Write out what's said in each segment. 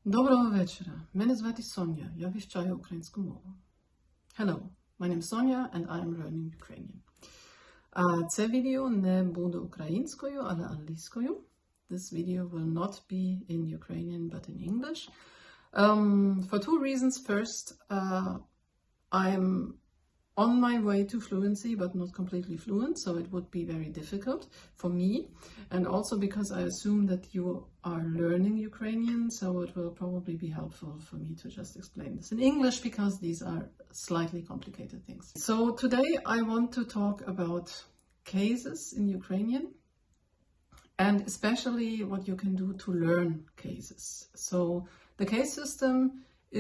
Доброго вечора. Мене звати Соня. Я вивчаю українську мову. Hello, my name is Sonia and I am learning Ukrainian. Це відео не буде українською, але англійською. This video will not be in Ukrainian but in English. For two reasons. First, I'm on my way to fluency but not completely fluent, so it would be very difficult for me, and also because I assume that you are learning Ukrainian, so it will probably be helpful for me to just explain this in English because these are slightly complicated things. So today I want to talk about cases in Ukrainian and especially what you can do to learn cases. So the case system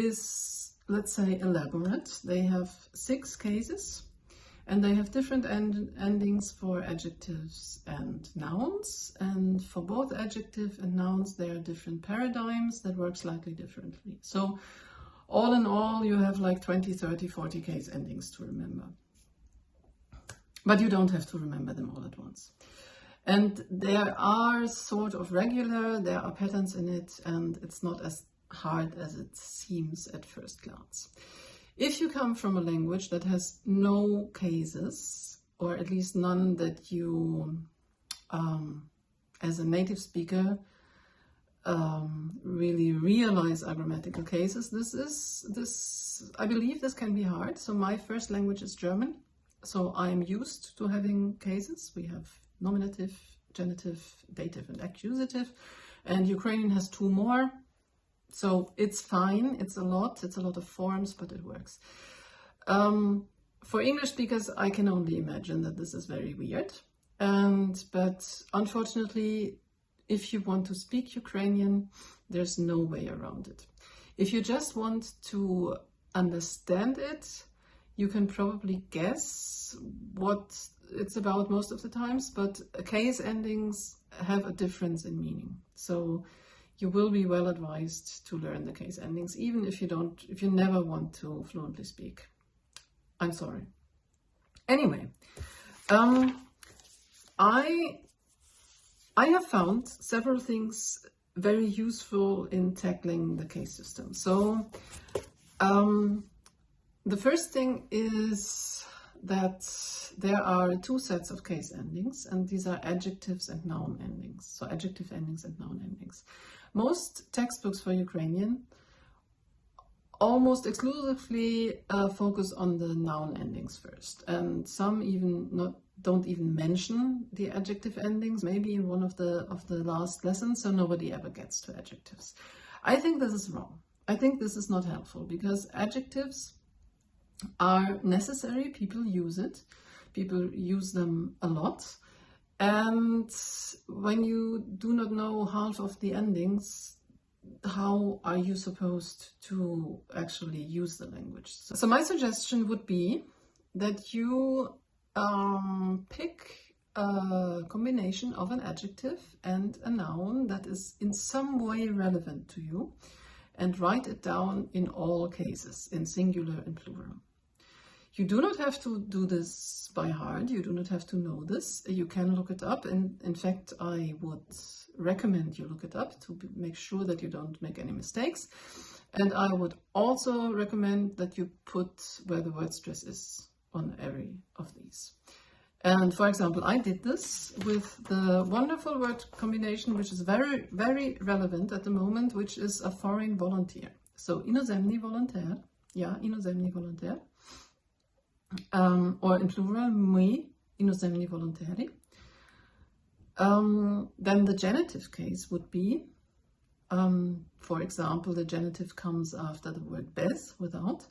is, let's say, elaborate. They have 6 cases and they have different endings for adjectives and nouns, and for both adjective and nouns there are different paradigms that work slightly differently. So all in all you have like 20, 30, 40 case endings to remember. But you don't have to remember them all at once. And there are sort of regular, there are patterns in it, and it's not as hard as it seems at first glance. If you come from a language that has no cases, or at least none that you, as a native speaker, really realize are grammatical cases, I believe this can be hard. So my first language is German, so I'm used to having cases. We have nominative, genitive, dative, and accusative, and Ukrainian has 2 more. So it's fine, it's a lot of forms, but it works. For English speakers, I can only imagine that this is very weird. But unfortunately, if you want to speak Ukrainian, there's no way around it. If you just want to understand it, you can probably guess what it's about most of the times, but case endings have a difference in meaning. So you will be well advised to learn the case endings, even if you never want to fluently speak. I'm sorry. Anyway, I have found several things very useful in tackling the case system. So the first thing is that there are 2 sets of case endings, and these are adjectives and noun endings. So adjective endings and noun endings. Most textbooks for Ukrainian almost exclusively focus on the noun endings first, and some don't even mention the adjective endings, maybe in one of the last lessons, so nobody ever gets to adjectives. I think this is wrong. I think this is not helpful because adjectives are necessary. People use it. People use them a lot. And when you do not know half of the endings, how are you supposed to actually use the language? So my suggestion would be that you pick a combination of an adjective and a noun that is in some way relevant to you, and write it down in all cases, in singular and plural. You do not have to do this by heart. You do not have to know this. You can look it up, and in fact I would recommend you look it up to make sure that you don't make any mistakes. And I would also recommend that you put where the word stress is on every of these. And for example, I did this with the wonderful word combination which is very, very relevant at the moment, which is a foreign volunteer. So inozemny volonter, yeah, inozemny volonter. Or in plural, my inozemni volonteri. Then the genitive case would be, for example, the genitive comes after the word bez, without.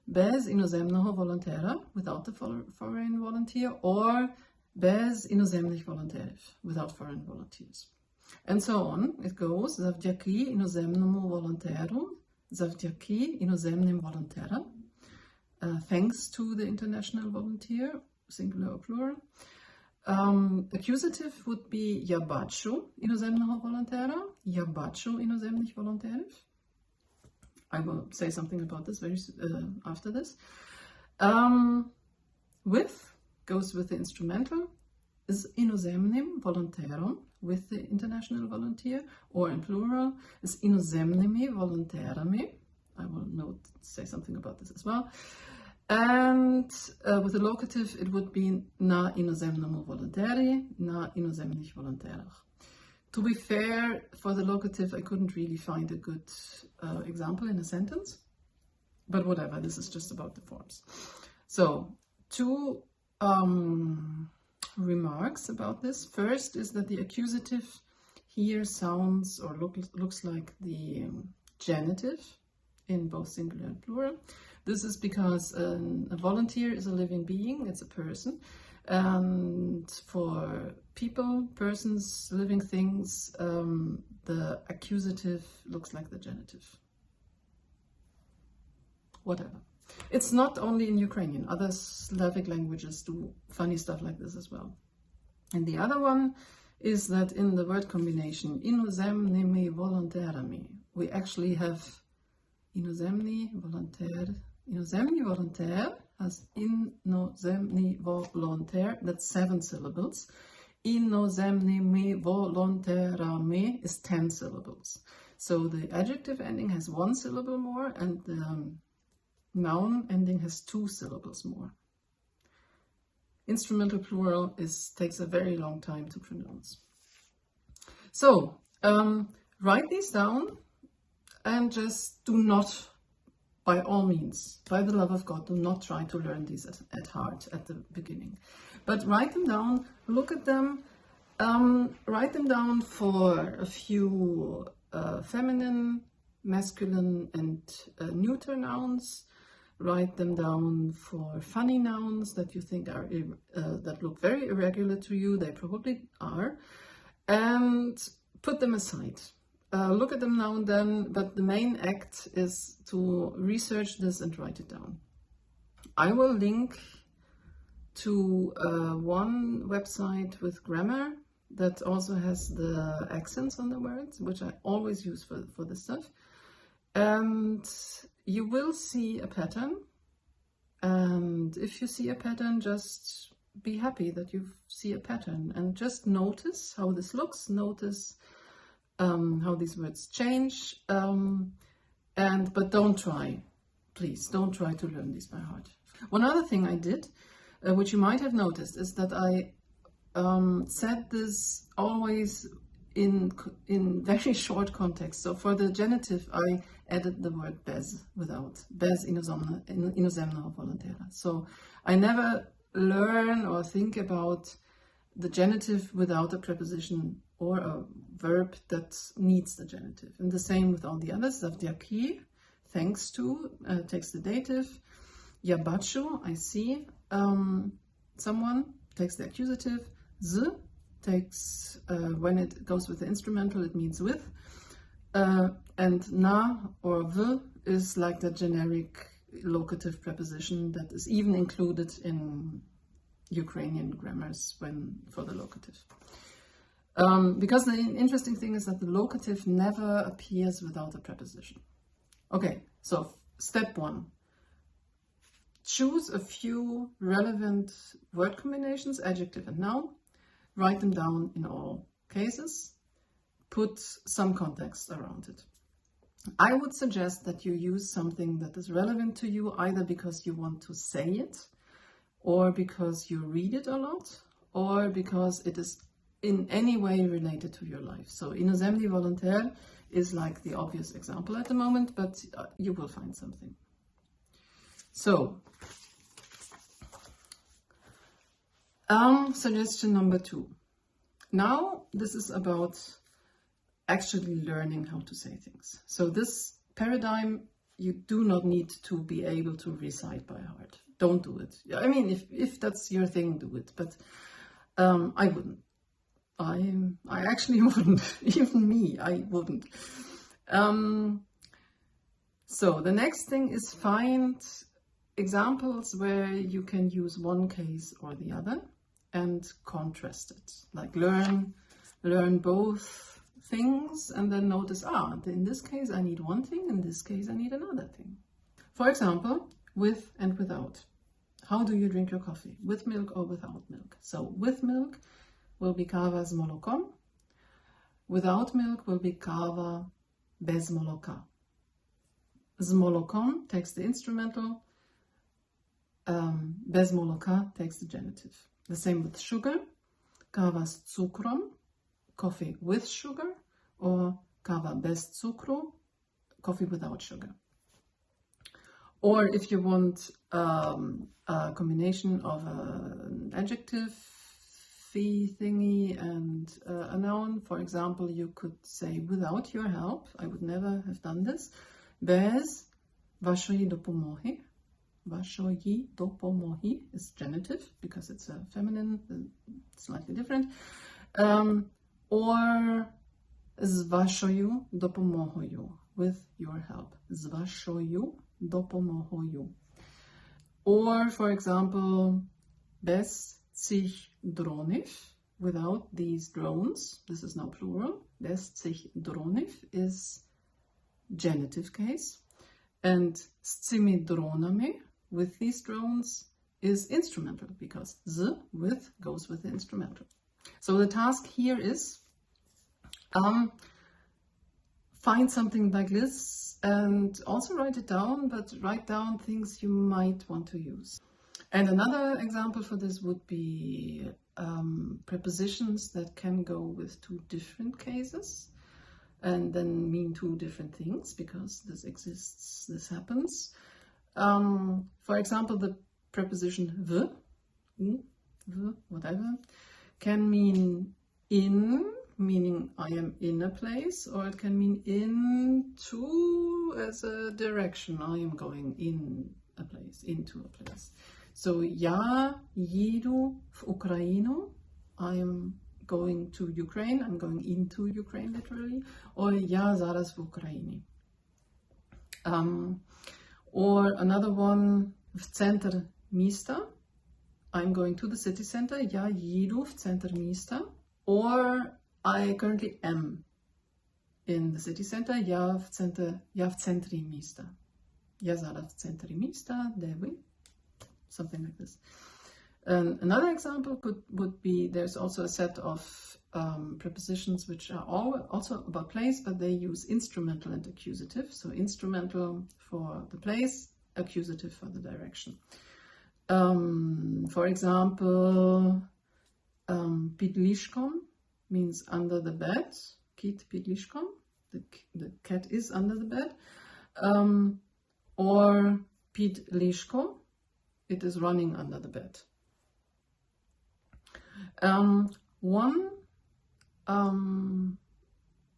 Bez inozemного волонтера, without the foreign volunteer, or bez inozemnych volonterів, without foreign volunteers. And so on, it goes, завдяки іноземному волонтеру, завдяки іноземним волонтерам. Thanks to the international volunteer, singular or plural. Accusative would be я бачу іноземного волонтера, я бачу іноземних волонтерів. I will say something about this after this. With goes with the instrumental. is inozemnym volonterom, with the international volunteer, or in plural is inozemnymi volonterami. I will say something about this as well. And with the locative, it would be na inozemnemu volonteri, na inozemnych volonterach. To be fair, for the locative, I couldn't really find a good example in a sentence, but whatever, this is just about the forms. So, two remarks about this. First is that the accusative here sounds or looks like the genitive in both singular and plural. This is because a volunteer is a living being, it's a person, and for people, persons, living things, the accusative looks like the genitive. Whatever. It's not only in Ukrainian, other Slavic languages do funny stuff like this as well. And the other one is that in the word combination inozemnymi volonterami, we actually have inozemny volonter. Inozemny volonter has inozemny volonter, that's 7 syllables. Inozemnymi volonterami is 10 syllables. So the adjective ending has 1 syllable more and the noun ending has 2 syllables more. Instrumental plural takes a very long time to pronounce. So, write these down and just do not, by all means, by the love of God, do not try to learn these at heart at the beginning. But write them down, look at them, write them down for a few feminine, masculine and neuter nouns. Write them down for funny nouns that you think are that look very irregular to you. They probably are. And put them aside. Look at them now and then, but the main act is to research this and write it down. I will link to one website with grammar that also has the accents on the words, which I always use for this stuff. And you will see a pattern. And if you see a pattern, just be happy that you see a pattern and just notice how this looks, notice how these words change, but don't try, please, don't try to learn these by heart. One other thing I did, which you might have noticed, is that I said this always in very short context. So for the genitive, I added the word bez without, bez inozemna volontera. So I never learn or think about the genitive without a preposition or a verb that needs the genitive. And the same with all the others. Zavdyaki, thanks to, takes the dative. Yabachu, I see someone, takes the accusative. Z takes, when it goes with the instrumental, it means with. And na or v is like the generic locative preposition that is even included in Ukrainian grammars for the locative. Because the interesting thing is that the locative never appears without a preposition. Okay, so step 1. Choose a few relevant word combinations, adjective and noun. Write them down in all cases. Put some context around it. I would suggest that you use something that is relevant to you, either because you want to say it, or because you read it a lot, or because it is in any way related to your life. So inozemny volonter is like the obvious example at the moment, but you will find something. So, suggestion number 2. Now this is about actually learning how to say things. So this paradigm, you do not need to be able to recite by heart. Don't do it. I mean, if that's your thing, do it. But I wouldn't. I actually wouldn't. Even me, I wouldn't. So the next thing is find examples where you can use one case or the other and contrast it. Like learn both things and then notice, in this case I need one thing, in this case I need another thing. For example, with and without. How do you drink your coffee? With milk or without milk? So with milk will be kava z molokom. Without milk will be kava bez moloka. Z molokom takes the instrumental, bez moloka takes the genitive. The same with sugar, kava z cukrom, coffee with sugar, or kava bez cukru, coffee without sugar. Or if you want a combination of an adjective thingy and a noun, for example, you could say without your help. I would never have done this. Bez vašої допомоги. Vašої допомоги is genitive because it's a feminine, slightly different. Or з вашою допомогою, with your help. З вашою допомогою. Or, for example, без цих дронів, without these drones. This is now plural. Без цих дронів is genitive case. And з цими дронами, with these drones, is instrumental because z with goes with the instrumental. So the task here is find something like this and also write it down, but write down things you might want to use. And another example for this would be prepositions that can go with two different cases and then mean two different things because this exists, this happens. For example, the preposition v, whatever, can mean in, meaning I am in a place, or it can mean into as a direction. I am going in a place, into a place. So, я їду в Україну. I am going to Ukraine. I'm going into Ukraine, literally. Or я зараз в Україні. Or another one, в центр міста. I'm going to the city center. Я їду в центр міста. Or I currently am in the city center. Я в центрі міста. Я зараз в центрі міста. Де ви? Something like this. Another example would be, there's also a set of prepositions which are also about place, but they use instrumental and accusative. So instrumental for the place, accusative for the direction. For example, pidliškom means under the bed. Kit pidliškom, the cat is under the bed. Or pidliško, it is running under the bed. One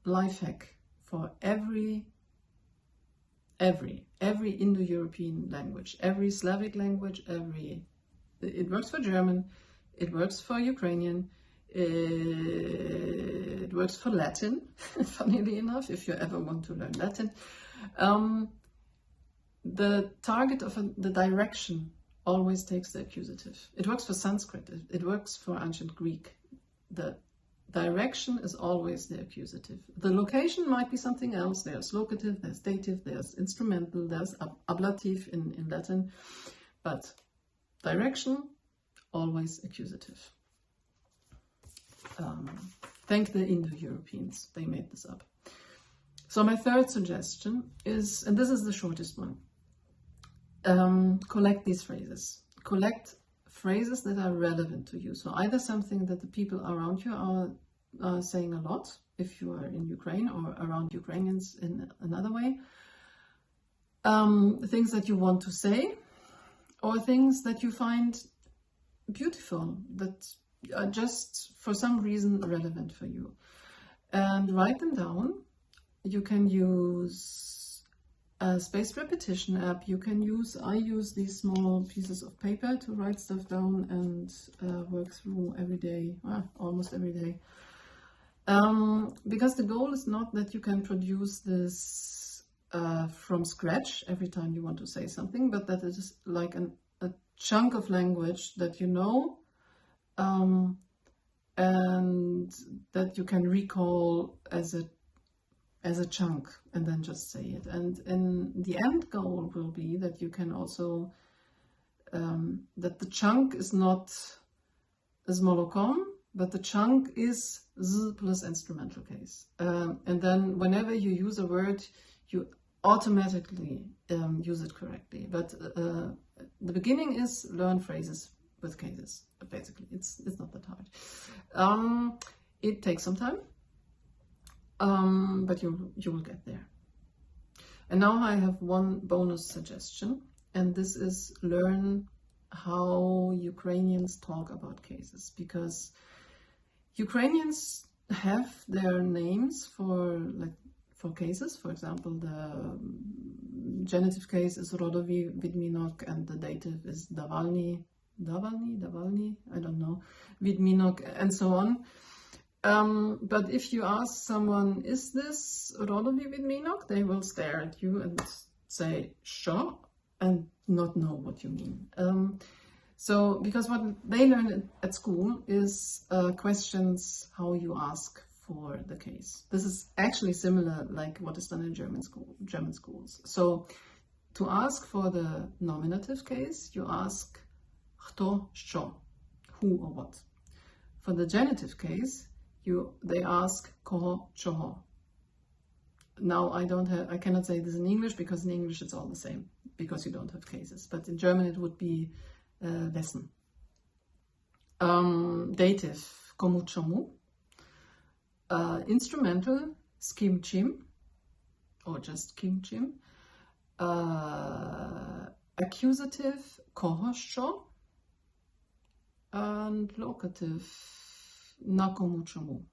life hack for every Indo-European language, every Slavic language, it works for German, it works for Ukrainian, it works for Latin, funnily enough, if you ever want to learn Latin. The target of the direction always takes the accusative. It works for Sanskrit, it works for ancient Greek. The direction is always the accusative. The location might be something else. There's locative, there's dative, there's instrumental, there's ablative in Latin. But direction, always accusative. Thank the Indo-Europeans, they made this up. So my third suggestion is, and this is the shortest one, collect these phrases. Collect phrases that are relevant to you. So either something that the people around you are saying a lot, if you are in Ukraine, or around Ukrainians in another way. Things that you want to say, or things that you find beautiful, that are just for some reason relevant for you. And write them down. You can use a spaced repetition app. I use these small pieces of paper to write stuff down and work through every day, almost every day. Because the goal is not that you can produce this from scratch every time you want to say something, but that it is like a chunk of language that you know, and that you can recall as a chunk and then just say it. And the end goal will be that you can also, that the chunk is not as molokom, but the chunk is z plus instrumental case. And then whenever you use a word, you automatically use it correctly. But the beginning is learn phrases with cases, basically. It's not that hard. It takes some time, but you will get there. And now I have one bonus suggestion, and this is learn how Ukrainians talk about cases, because Ukrainians have their names for cases. For example, the genitive case is rodowy vidminok, and the dative is davalny, I don't know, vidminok, and so on. But if you ask someone, is this rodowy vidminok, they will stare at you and say, sure, and not know what you mean. So, because what they learn at school is questions how you ask for the case. This is actually similar like what is done in German schools. So, to ask for the nominative case, you ask kto, що, who or what. For the genitive case, they ask koho, čoho. Now I cannot say this in English, because in English it's all the same, because you don't have cases. But in German it would be wessen. Dative, komu, čemu. Instrumental, s kým, čím, or just kým, čím. Accusative, koho, čo. And locative, na komu, čemu.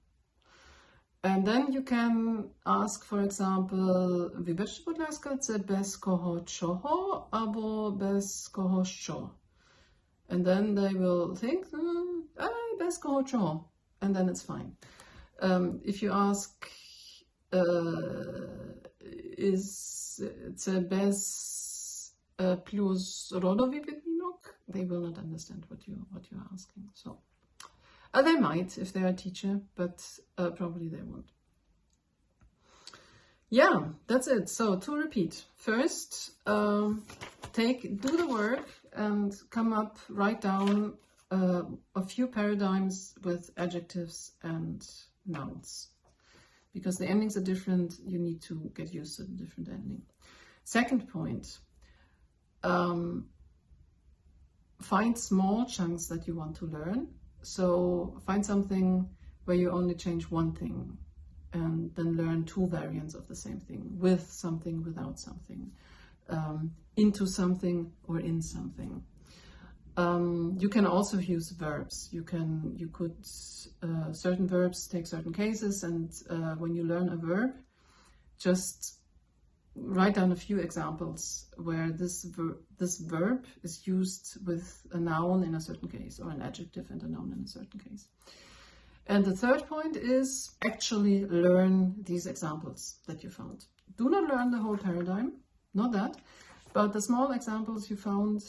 And then you can ask, for example, vyberte, будь ласка, це без кого, чого, або без кого, що. And then they will think, без кого, чого. And then it's fine. If you ask, is це без plus rodowy vidminok, they will not understand what you're asking. So they might if they're a teacher, but probably they won't. Yeah, that's it. So to repeat, first do the work and write down a few paradigms with adjectives and nouns. Because the endings are different, you need to get used to the different ending. Second point, find small chunks that you want to learn. So find something where you only change one thing, and then learn two variants of the same thing, with something, without something, into something or in something. You can also use verbs. You could certain verbs take certain cases, and when you learn a verb, just write down a few examples where this verb is used with a noun in a certain case, or an adjective and a noun in a certain case. And the third point is actually learn these examples that you found. Do not learn the whole paradigm, not that, but the small examples you found,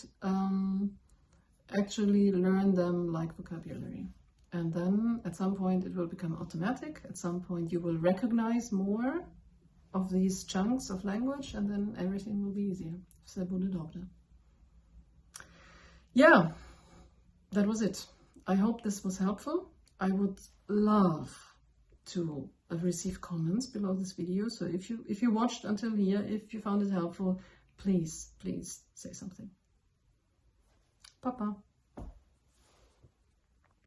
actually learn them like vocabulary. And then at some point it will become automatic. At some point you will recognize more of these chunks of language, and then everything will be easier. Vse bude dobre. Yeah, that was it. I hope this was helpful. I would love to receive comments below this video. So if you watched until here, if you found it helpful, please say something. Papa.